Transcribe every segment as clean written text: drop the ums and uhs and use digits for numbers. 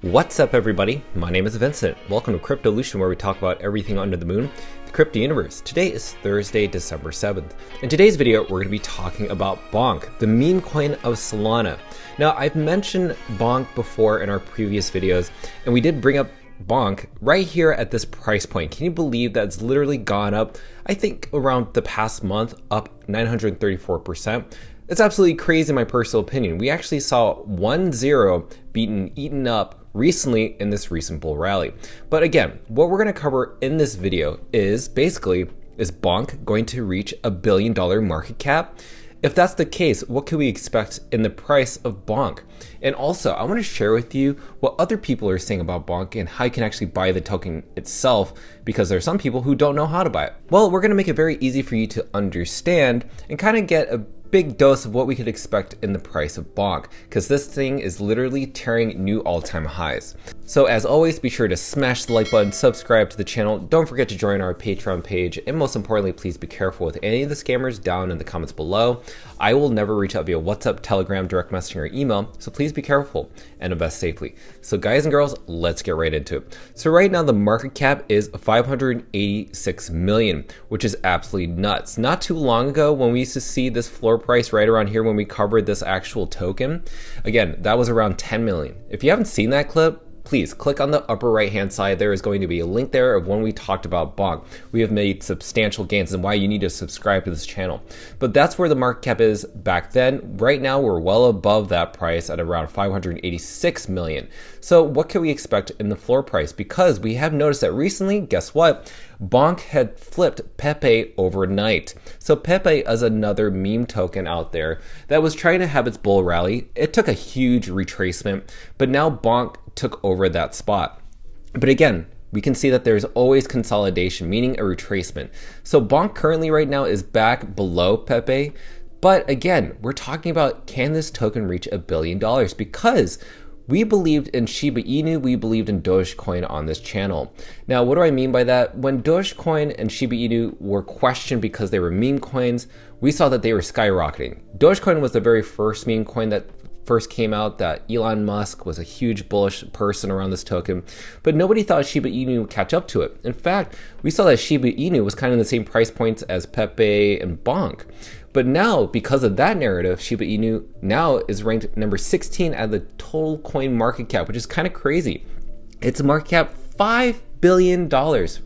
What's up, everybody? My name is Vincent. Welcome to Cryptolution, where we talk about everything under the moon, the crypto universe. Today is Thursday, December 7th. In today's video, we're going to be talking about BONK, the meme coin of Solana. Now, I've mentioned BONK before in our previous videos, and we did bring up BONK right here at this price point. Can you believe that it's literally gone up, I think around the past month, up 934%? It's absolutely crazy in my personal opinion. We actually saw 1-0 being eaten up recently in this recent bull rally. But again, what we're going to cover in this video is basically, is BONK going to reach $1 billion market cap? If that's the case, what can we expect in the price of BONK? And also, I want to share with you what other people are saying about BONK and how you can actually buy the token itself, because there are some people who don't know how to buy it. Well, we're going to make it very easy for you to understand and kind of get a big dose of what we could expect in the price of BONK, because this thing is literally tearing new all-time highs. So as always, be sure to smash the like button, subscribe to the channel, don't forget to join our Patreon page, and most importantly, please be careful with any of the scammers down in the comments below. I will never reach out via WhatsApp, Telegram, direct messaging, or email, so please be careful and invest safely. So guys and girls, let's get right into it. So right now the market cap is 586 million, which is absolutely nuts. Not too long ago, when we used to see this floor price right around here when we covered this actual token, again, that was around 10 million. If you haven't seen that clip, please click on the upper right hand side. There is going to be a link there of when we talked about BONK. We have made substantial gains and why you need to subscribe to this channel. But that's where the market cap is back then. Right now, we're well above that price at around 586 million. So what can we expect in the floor price? Because we have noticed that recently, guess what? BONK had flipped Pepe overnight. So Pepe is another meme token out there that was trying to have its bull rally. It took a huge retracement, but now BONK took over that spot. But again, we can see that there's always consolidation, meaning a retracement. So BONK currently right now is back below Pepe. But again, we're talking about, can this token reach $1 billion? Because we believed in Shiba Inu, we believed in Dogecoin on this channel. Now, what do I mean by that? When Dogecoin and Shiba Inu were questioned because they were meme coins, we saw that they were skyrocketing. Dogecoin was the very first meme coin that first came out, that Elon Musk was a huge bullish person around this token, but nobody thought Shiba Inu would catch up to it. In fact, we saw that Shiba Inu was kind of the same price points as Pepe and BONK. But now, because of that narrative, Shiba Inu now is ranked number 16 at the total coin market cap, which is kind of crazy. It's a market cap $5 billion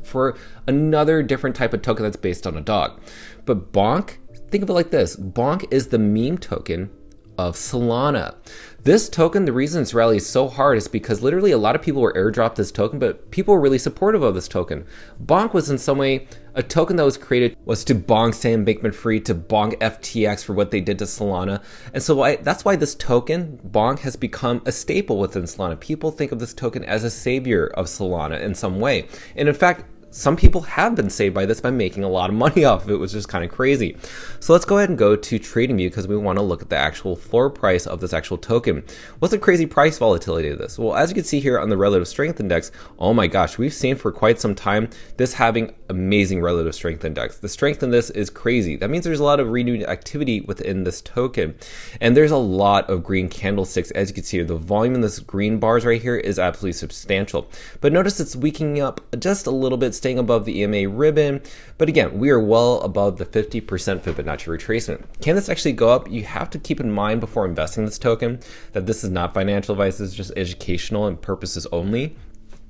for another different type of token that's based on a dog. But BONK, think of it like this. BONK is the meme token of Solana. This token, the reason it's rallied so hard is because literally a lot of people were airdropped this token, but people were really supportive of this token. BONK was in some way a token that was created was to bonk Sam Bankman-Fried, to bonk FTX for what they did to Solana. And so that's why this token, BONK, has become a staple within Solana. People think of this token as a savior of Solana in some way. And in fact, some people have been saved by this by making a lot of money off of it, which is kind of crazy. So let's go ahead and go to TradingView because we want to look at the actual floor price of this actual token. What's the crazy price volatility of this? Well, as you can see here on the relative strength index, oh my gosh, we've seen for quite some time this having amazing relative strength index. The strength in this is crazy. That means there's a lot of renewed activity within this token. And there's a lot of green candlesticks. As you can see here, the volume in this green bars right here is absolutely substantial. But notice it's weakening up just a little bit, staying above the EMA ribbon. But again, we are well above the 50% Fibonacci retracement. Can this actually go up? You have to keep in mind before investing in this token that this is not financial advice, this is just educational and purposes only.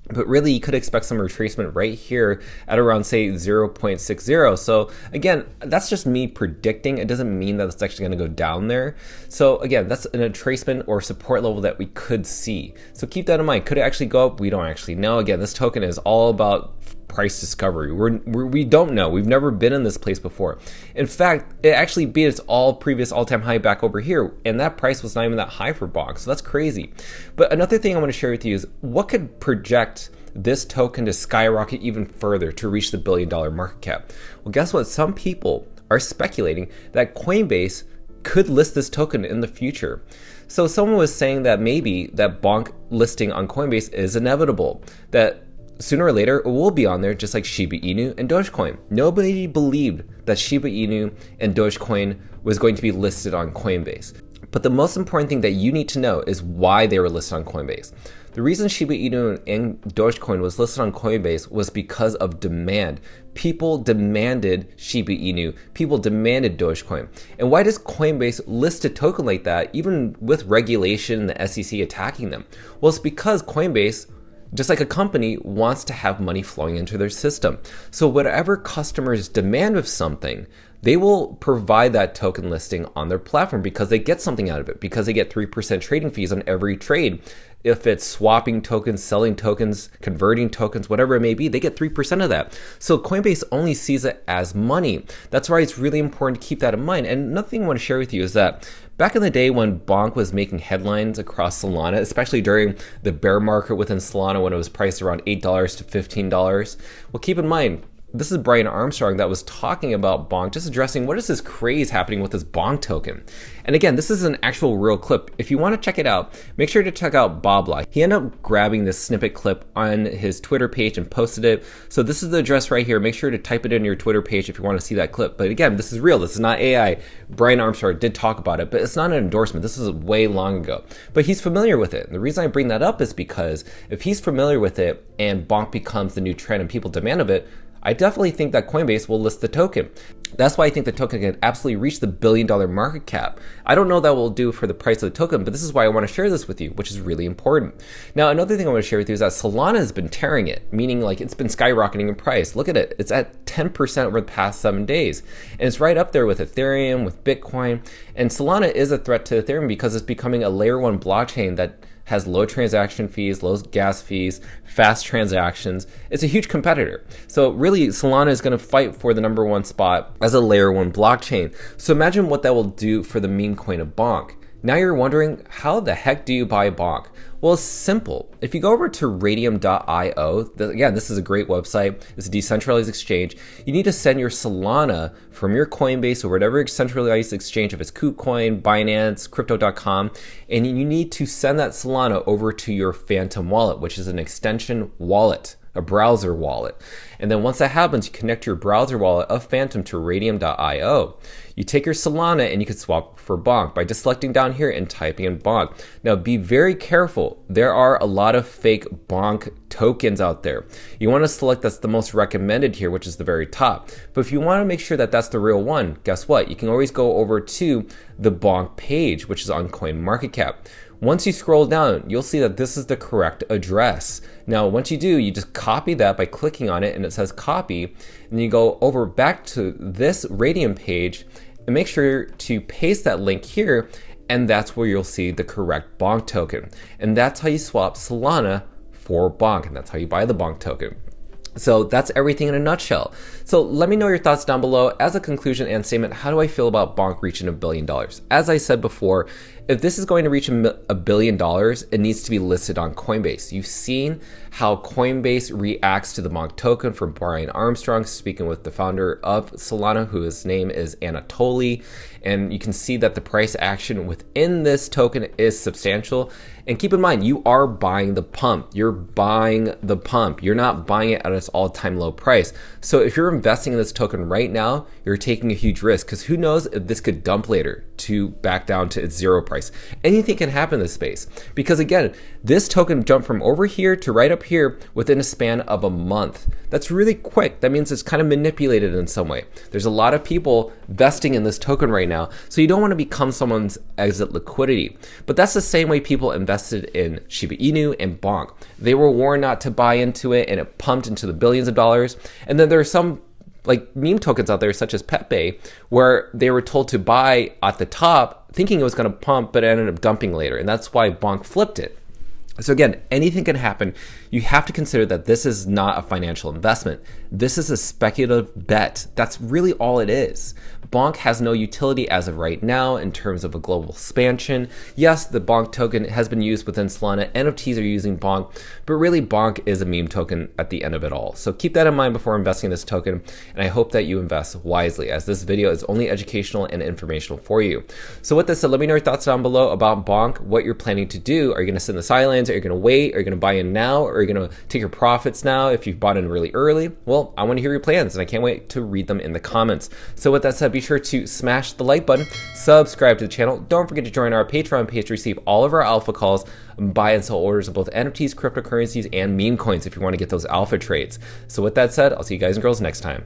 But really, you could expect some retracement right here at around, say, 0.60. So again, that's just me predicting. It doesn't mean that it's actually going to go down there. So again, that's an retracement or support level that we could see. So keep that in mind. Could it actually go up? We don't actually know. Again, this token is all about price discovery. We don't know. We've never been in this place before. In fact, it actually beat its previous all-time high back over here, and that price was not even that high for BONK, so that's crazy. But another thing I want to share with you is what could project this token to skyrocket even further to reach the $1 billion market cap? Well, guess what? Some people are speculating that Coinbase could list this token in the future. So someone was saying that maybe that BONK listing on Coinbase is inevitable, that sooner or later, it will be on there just like Shiba Inu and Dogecoin. Nobody believed that Shiba Inu and Dogecoin was going to be listed on Coinbase. But the most important thing that you need to know is why they were listed on Coinbase. The reason Shiba Inu and Dogecoin was listed on Coinbase was because of demand. People demanded Shiba Inu. People demanded Dogecoin. And why does Coinbase list a token like that, even with regulation and the SEC attacking them? Well, it's because Coinbase, just like a company, wants to have money flowing into their system. So whatever customers demand of something, they will provide that token listing on their platform because they get something out of it, because they get 3% trading fees on every trade. If it's swapping tokens, selling tokens, converting tokens, whatever it may be, they get 3% of that. So Coinbase only sees it as money. That's why it's really important to keep that in mind. And another thing I want to share with you is that back in the day when BONK was making headlines across Solana, especially during the bear market within Solana when it was priced around $8 to $15, well, keep in mind, this is Brian Armstrong that was talking about BONK, just addressing what is this craze happening with this BONK token. And again, this is an actual real clip. If you want to check it out, make sure to check out Bobla. He ended up grabbing this snippet clip on his Twitter page and posted it. So this is the address right here. Make sure to type it in your Twitter page if you want to see that clip. But again, this is real. This is not AI. Brian Armstrong did talk about it, but it's not an endorsement. This is way long ago. But he's familiar with it. And the reason I bring that up is because if he's familiar with it and BONK becomes the new trend and people demand of it, I definitely think that Coinbase will list the token. That's why I think the token can absolutely reach the $1 billion market cap. I don't know that will do for the price of the token, but this is why I want to share this with you, which is really important. Now, another thing I want to share with you is that Solana has been tearing it, meaning like it's been skyrocketing in price. Look at it. It's at 10% over the past 7 days. And it's right up there with Ethereum, with Bitcoin. And Solana is a threat to Ethereum because it's becoming a layer 1 blockchain that has low transaction fees, low gas fees, fast transactions. It's a huge competitor. So really, Solana is going to fight for the #1 spot as a layer 1 blockchain. So imagine what that will do for the meme coin of BONK. Now you're wondering, how the heck do you buy BONK? Well, it's simple. If you go over to radium.io, again, this is a great website. It's a decentralized exchange. You need to send your Solana from your Coinbase or whatever centralized exchange, if it's KuCoin, Binance, Crypto.com, and you need to send that Solana over to your Phantom wallet, which is an extension wallet, a browser wallet. And then once that happens, you connect your browser wallet of Phantom to radium.io. You take your Solana and you can swap for BONK by just selecting down here and typing in BONK. Now be very careful. There are a lot of fake BONK tokens out there. You want to select that's the most recommended here, which is the very top. But if you want to make sure that that's the real one, guess what? You can always go over to the BONK page, which is on CoinMarketCap. Once you scroll down, you'll see that this is the correct address. Now, once you do, you just copy that by clicking on it and it says copy. And you go over back to this Radium page and make sure to paste that link here. And that's where you'll see the correct BONK token. And that's how you swap Solana for BONK. And that's how you buy the BONK token. So that's everything in a nutshell. So let me know your thoughts down below. As a conclusion and statement, how do I feel about BONK reaching $1 billion? As I said before, if this is going to reach $1 billion, it needs to be listed on Coinbase. You've seen how Coinbase reacts to the BONK token from Brian Armstrong, speaking with the founder of Solana, whose name is Anatoly. And you can see that the price action within this token is substantial. And keep in mind, you are buying the pump. You're buying the pump. You're not buying it at its all-time low price. So if you're investing in this token right now, you're taking a huge risk because who knows if this could dump later to back down to its zero price. Anything can happen in this space because again, this token jumped from over here to right up here within a span of a month. That's really quick. That means it's kind of manipulated in some way. There's a lot of people vesting in this token right now, so you don't want to become someone's exit liquidity. But that's the same way people invested in Shiba Inu and BONK. They were warned not to buy into it and it pumped into the billions of dollars. And then there are some like meme tokens out there such as Pepe where they were told to buy at the top thinking it was going to pump, but it ended up dumping later. And that's why BONK flipped it. So again, anything can happen. You have to consider that this is not a financial investment. This is a speculative bet. That's really all it is. BONK has no utility as of right now in terms of a global expansion. Yes, the BONK token has been used within Solana. NFTs are using BONK, but really BONK is a meme token at the end of it all. So keep that in mind before investing in this token, and I hope that you invest wisely as this video is only educational and informational for you. So with this said, let me know your thoughts down below about BONK, what you're planning to do. Are you going to sit in the sidelines? Are you going to wait? Are you going to buy in now? Or are you going to take your profits now if you've bought in really early? Well, well, I want to hear your plans and I can't wait to read them in the comments. So with that said, be sure to smash the like button, subscribe to the channel. Don't forget to join our Patreon page to receive all of our alpha calls, buy and sell orders of both NFTs, cryptocurrencies, and meme coins if you want to get those alpha trades. So with that said, I'll see you guys and girls next time.